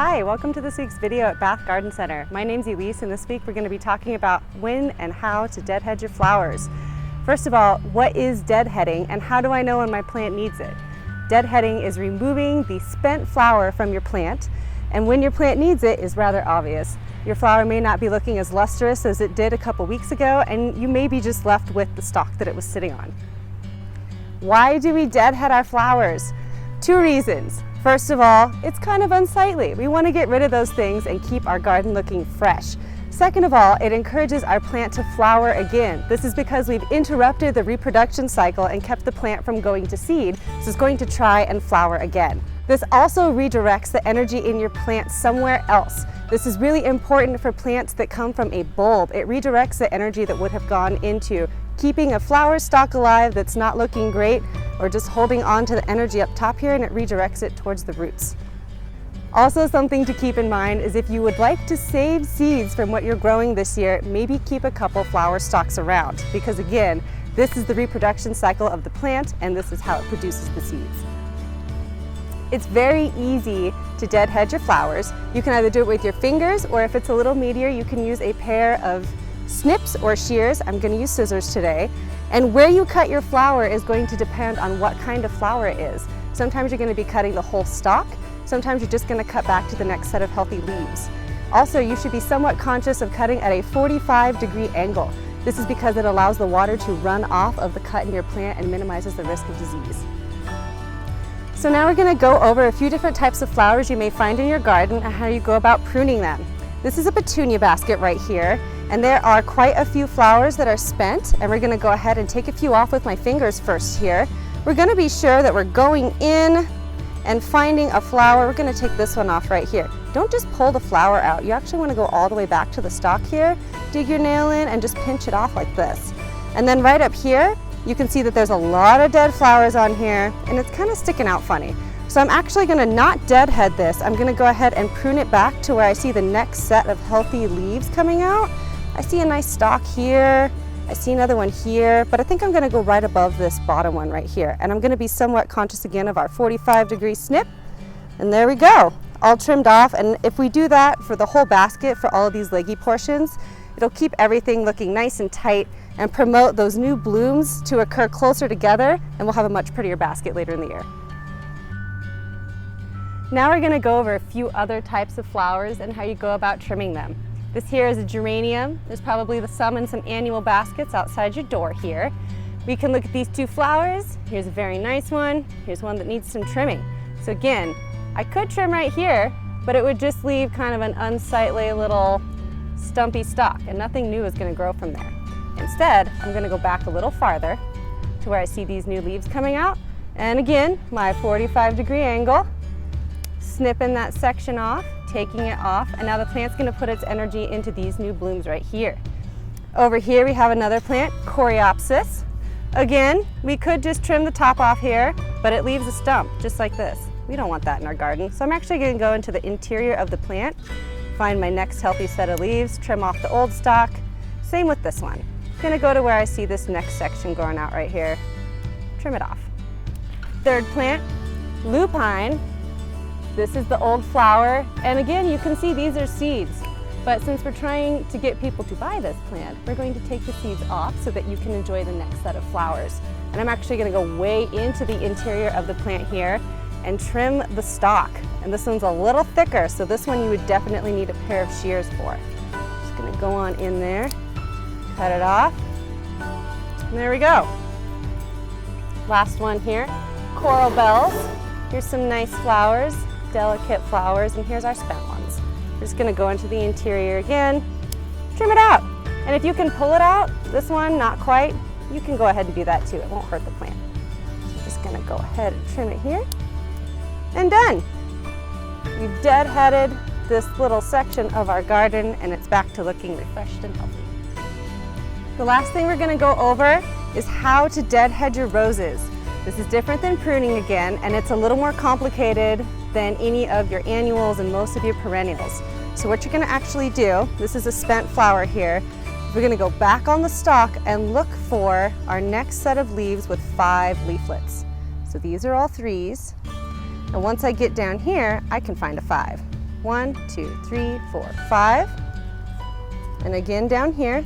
Hi, welcome to this week's video at Bath Garden Center. My name's Elise, and this week we're going to be talking about when and how to deadhead your flowers. First of all, what is deadheading and how do I know when my plant needs it? Deadheading is removing the spent flower from your plant, and when your plant needs it is rather obvious. Your flower may not be looking as lustrous as it did a couple weeks ago, and you may be just left with the stalk that it was sitting on. Why do we deadhead our flowers? Two reasons. First of all, it's kind of unsightly. We want to get rid of those things and keep our garden looking fresh. Second of all, it encourages our plant to flower again. This is because we've interrupted the reproduction cycle and kept the plant from going to seed, so it's going to try and flower again. This also redirects the energy in your plant somewhere else. This is really important for plants that come from a bulb. It redirects the energy that would have gone into keeping a flower stalk alive that's not looking great, or just holding on to the energy up top here, and it redirects it towards the roots. Also, something to keep in mind is if you would like to save seeds from what you're growing this year, maybe keep a couple flower stalks around, because again, this is the reproduction cycle of the plant and this is how it produces the seeds. It's very easy to deadhead your flowers. You can either do it with your fingers, or if it's a little meatier, you can use a pair of snips or shears. I'm going to use scissors today. And where you cut your flower is going to depend on what kind of flower it is. Sometimes you're going to be cutting the whole stalk. Sometimes you're just going to cut back to the next set of healthy leaves. Also, you should be somewhat conscious of cutting at a 45-degree angle. This is because it allows the water to run off of the cut in your plant and minimizes the risk of disease. So now we're going to go over a few different types of flowers you may find in your garden and how you go about pruning them. This is a petunia basket right here, and there are quite a few flowers that are spent, and we're going to go ahead and take a few off with my fingers first here. We're going to be sure that we're going in and finding a flower. We're going to take this one off right here. Don't just pull the flower out. You actually want to go all the way back to the stalk here, dig your nail in, and just pinch it off like this. And then right up here, you can see that there's a lot of dead flowers on here, and it's kind of sticking out funny. So I'm actually going to not deadhead this. I'm going to go ahead and prune it back to where I see the next set of healthy leaves coming out. I see a nice stalk here. I see another one here, but I think I'm going to go right above this bottom one right here. And I'm going to be somewhat conscious again of our 45-degree snip. And there we go, all trimmed off. And if we do that for the whole basket, for all of these leggy portions, it'll keep everything looking nice and tight and promote those new blooms to occur closer together, and we'll have a much prettier basket later in the year. Now we're going to go over a few other types of flowers and how you go about trimming them. This here is a geranium. There's probably some in some annual baskets outside your door here. We can look at these two flowers. Here's a very nice one. Here's one that needs some trimming. So again, I could trim right here, but it would just leave kind of an unsightly little stumpy stalk, and nothing new is going to grow from there. Instead, I'm going to go back a little farther to where I see these new leaves coming out. And again, my 45-degree angle, snipping that section off, taking it off, and now the plant's going to put its energy into these new blooms right here. Over here we have another plant, Coreopsis. Again, we could just trim the top off here, but it leaves a stump just like this. We don't want that in our garden. So I'm actually going to go into the interior of the plant, find my next healthy set of leaves, trim off the old stalk. Same with this one. I'm going to go to where I see this next section growing out right here, trim it off. Third plant, lupine. This is the old flower, and again, you can see these are seeds. But since we're trying to get people to buy this plant, we're going to take the seeds off so that you can enjoy the next set of flowers. And I'm actually going to go way into the interior of the plant here and trim the stalk. And this one's a little thicker, so this one you would definitely need a pair of shears for. Just going to go on in there, cut it off, and there we go. Last one here, coral bells. Here's some nice flowers, delicate flowers, and here's our spent ones. We're just going to go into the interior again, trim it out. And if you can pull it out, this one not quite, you can go ahead and do that too. It won't hurt the plant. So just going to go ahead and trim it here, and done. We've deadheaded this little section of our garden, and it's back to looking refreshed and healthy. The last thing we're going to go over is how to deadhead your roses. This is different than pruning again, and it's a little more complicated than any of your annuals and most of your perennials. So what you're going to actually do, this is a spent flower here, we're going to go back on the stalk and look for our next set of leaves with 5 leaflets. So these are all 3s, and once I get down here, I can find a 5. 1, 2, 3, 4, 5. And again down here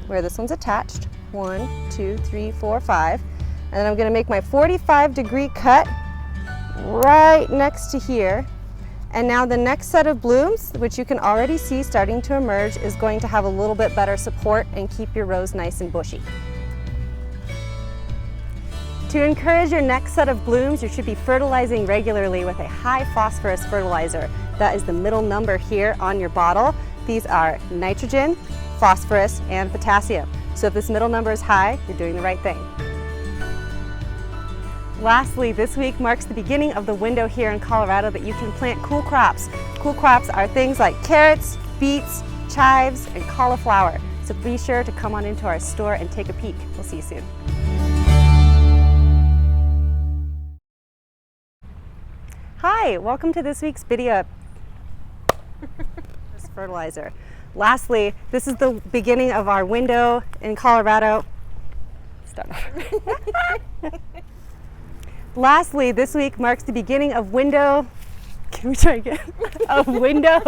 where this one's attached. 1, 2, 3, 4, 5. And then I'm going to make my 45-degree cut right next to here. And now the next set of blooms, which you can already see starting to emerge, is going to have a little bit better support and keep your rose nice and bushy. To encourage your next set of blooms, you should be fertilizing regularly with a high phosphorus fertilizer. That is the middle number here on your bottle. These are nitrogen, phosphorus, and potassium. So if this middle number is high, you're doing the right thing. Lastly, this week marks the beginning of the window here in Colorado that you can plant cool crops. Cool crops are things like carrots, beets, chives, and cauliflower. So be sure to come on into our store and take a peek. We'll see you soon. Hi, welcome to this week's video. Fertilizer. Lastly, this is the beginning of our window in Colorado. Start over. Lastly, this week marks the beginning of window. Can we try again? Of window.